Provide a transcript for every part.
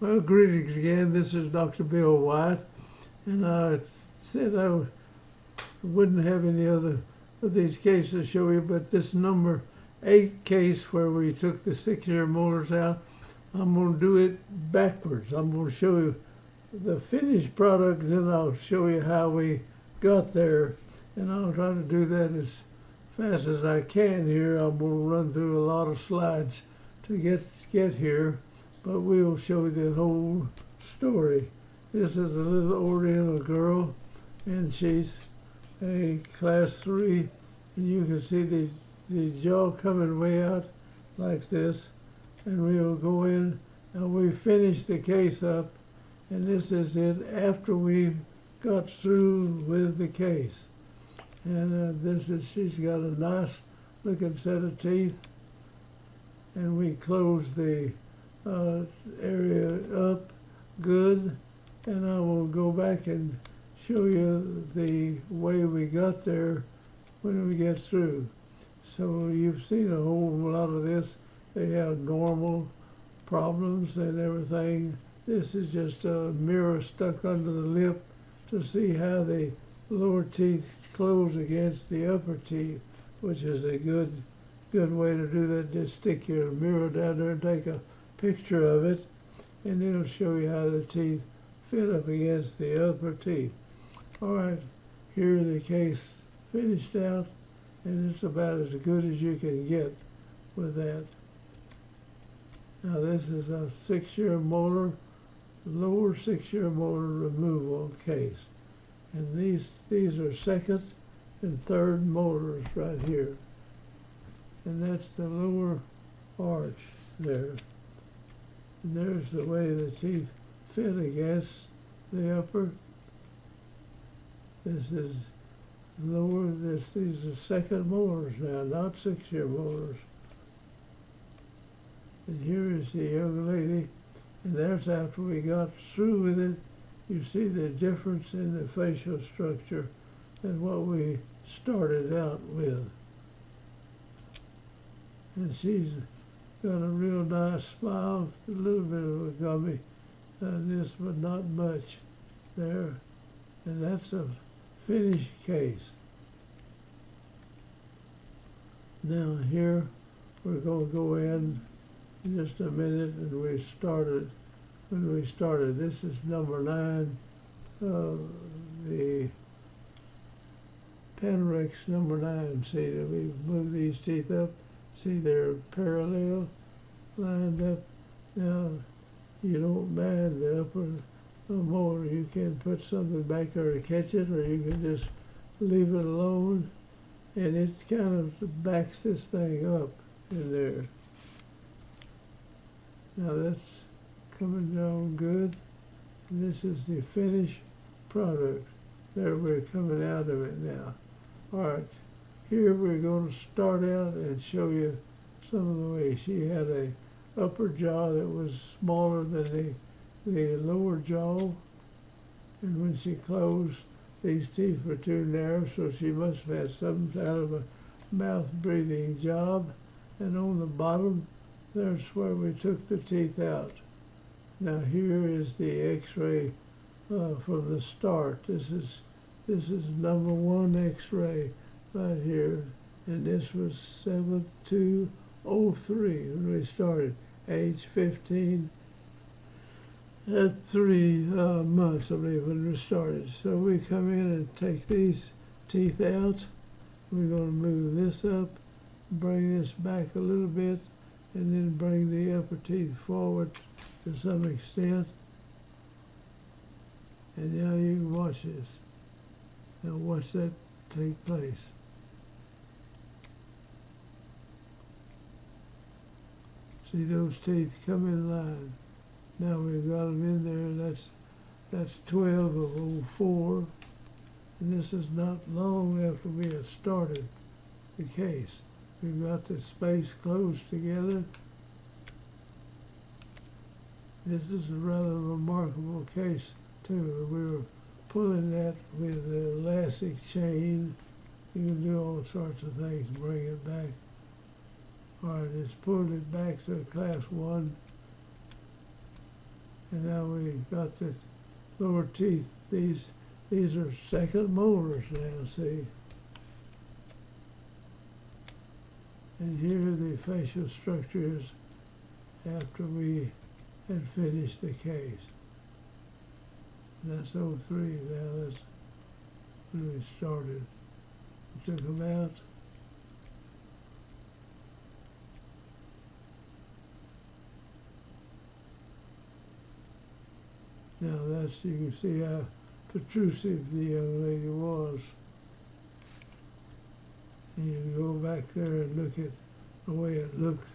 Well, greetings again. This is Dr. Bill Wyatt, and I said I wouldn't have any other of these cases to show you, but this number 8 case where we took the 6-year molars out, I'm going to do it backwards. I'm going to show you the finished product, and then I'll show you how we got there, and I'll try to do that as fast as I can here. I'm going to run through a lot of slides to get here, but we'll show you the whole story. This is a little Oriental girl, and she's a class 3, and you can see these jaw coming way out like this, and we'll go in and we finish the case up, and this is it after we got through with the case. And she's got a nice looking set of teeth, and we close the area up good, and I will go back and show you the way we got there when we get through. So you've seen a whole lot of this. They have normal problems and everything. This is just a mirror stuck under the lip to see how the lower teeth close against the upper teeth, which is a good way to do that. Just stick your mirror down there and take a picture of it, and it'll show you how the teeth fit up against the upper teeth. All right, here the case finished out, and it's about as good as you can get with that. Now this is a 6-year molar, lower 6-year molar removal case, and these are second and third molars right here, and that's the lower arch there. And there's the way the teeth fit against the upper. This is lower, these are second molars now, not 6-year molars. And here is the young lady, and there's after we got through with it. You see the difference in the facial structure than what we started out with. And she's got a real nice smile, a little bit of a gummy, this, but not much there. And that's a finished case. Now here, we're going to go in just a minute, and when we started, this is number 9, the Panorex number 9. See that we move these teeth up. See they're parallel, lined up. Now you don't mind the upper molar. You can put something back there to catch it, or you can just leave it alone, and it kind of backs this thing up in there. Now that's coming down good, and this is the finished product. There, we're coming out of it now. All right, here we're going to start out and show you some of the ways. She had a upper jaw that was smaller than the lower jaw, and when she closed, these teeth were too narrow, so she must have had some kind of a mouth breathing job. And on the bottom, there's where we took the teeth out. Now here is the X-ray from the start. This is number 1 X-ray right here, and this was 7203 when we started, age 15 at 3 months, I believe, when we started. So we come in and take these teeth out. We're going to move this up, bring this back a little bit, and then bring the upper teeth forward to some extent. And now you can watch this. Now watch that take place. See those teeth come in line. Now we've got them in there. That's 12 of 04, and this is not long after we had started the case. We've got the space closed together. This is a rather remarkable case too. We were pulling that with the elastic chain. You can do all sorts of things, bring it back. All right, it's pulled it back to a class 1. And now we've got the lower teeth. These are second molars now, see? And here the facial structures after we had finished the case. And that's '03. Now that's when we started. We took them out. Now that's, you can see how protrusive the young lady was. And you can go back there and look at the way it looked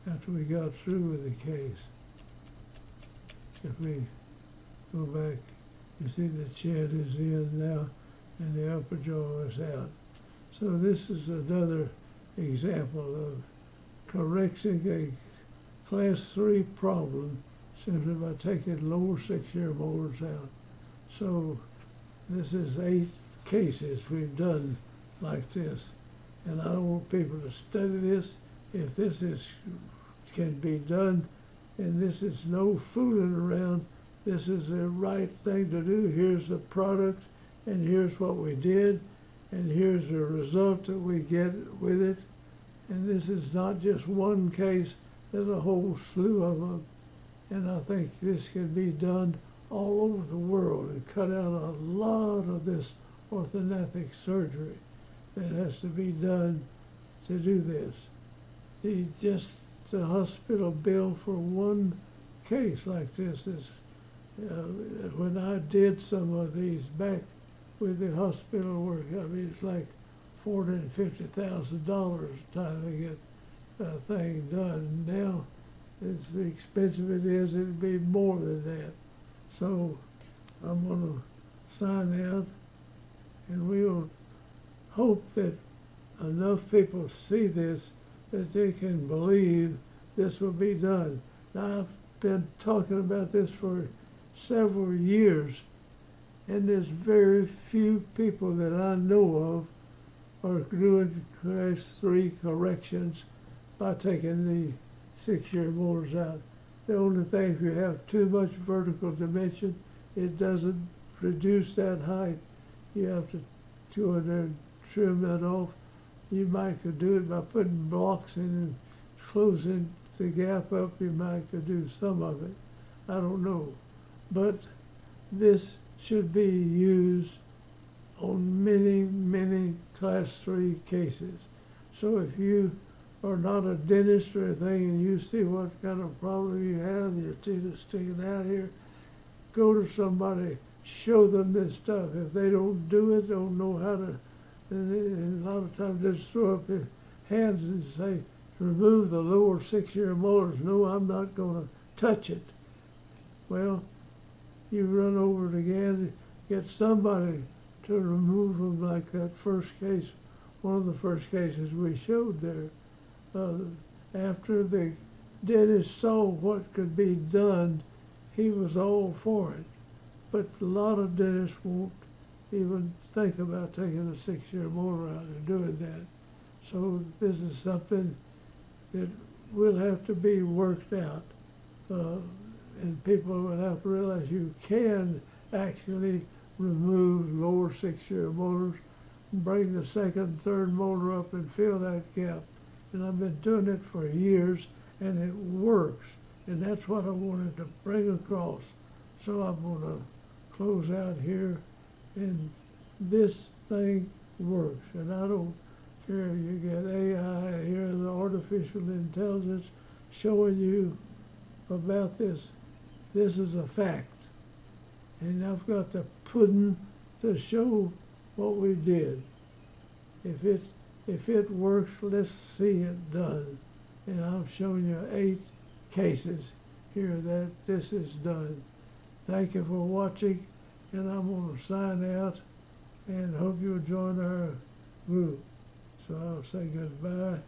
after we got through with the case. If we go back, you see the chin is in now and the upper jaw is out. So this is another example of correcting a class 3 problem simply by taking lower 6-year molars out. So this is 8 cases we've done like this. And I want people to study this. If this can be done, and this is no fooling around, this is the right thing to do. Here's the product, and here's what we did, and here's the result that we get with it. And this is not just one case, there's a whole slew of them. And I think this can be done all over the world and cut out a lot of this orthodontic surgery that has to be done to do this. The hospital bill for one case like this is, when I did some of these back with the hospital work, I mean, it's like $450,000 time to get a thing done. Now, as expensive it is, it'd be more than that. So I'm going to sign out, and we'll hope that enough people see this that they can believe this will be done. Now, I've been talking about this for several years, and there's very few people that I know of are doing class 3 corrections by taking the 6-year molars out. The only thing, if you have too much vertical dimension, it doesn't reduce that height. You have to go in there and trim that off. You might could do it by putting blocks in and closing the gap up. You might could do some of it. I don't know. But this should be used on many, many class 3 cases. So if you are not a dentist or anything and you see what kind of problem you have, and your teeth are sticking out here, go to somebody, show them this stuff. If they don't do it, don't know how to, and a lot of times just throw up their hands and say, remove the lower 6-year molars. No, I'm not going to touch it. Well, you run over it again, get somebody to remove them, like that first case, one of the first cases we showed there. After the dentist saw what could be done, he was all for it. But a lot of dentists won't even think about taking a 6-year molar out and doing that. So this is something that will have to be worked out. And people will have to realize you can actually remove lower 6-year molars, bring the second, third molar up and fill that gap. And I've been doing it for years, and it works. And that's what I wanted to bring across. So I'm going to close out here, and this thing works. And I don't care if you get AI here, the artificial intelligence showing you about this. This is a fact. And I've got the pudding to show what we did. If it works, let's see it done. And I've shown you 8 cases here that this is done. Thank you for watching, and I'm going to sign out and hope you'll join our group. So I'll say goodbye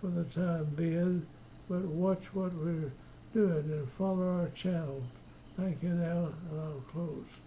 for the time being, but watch what we're doing and follow our channel. Thank you now, and I'll close.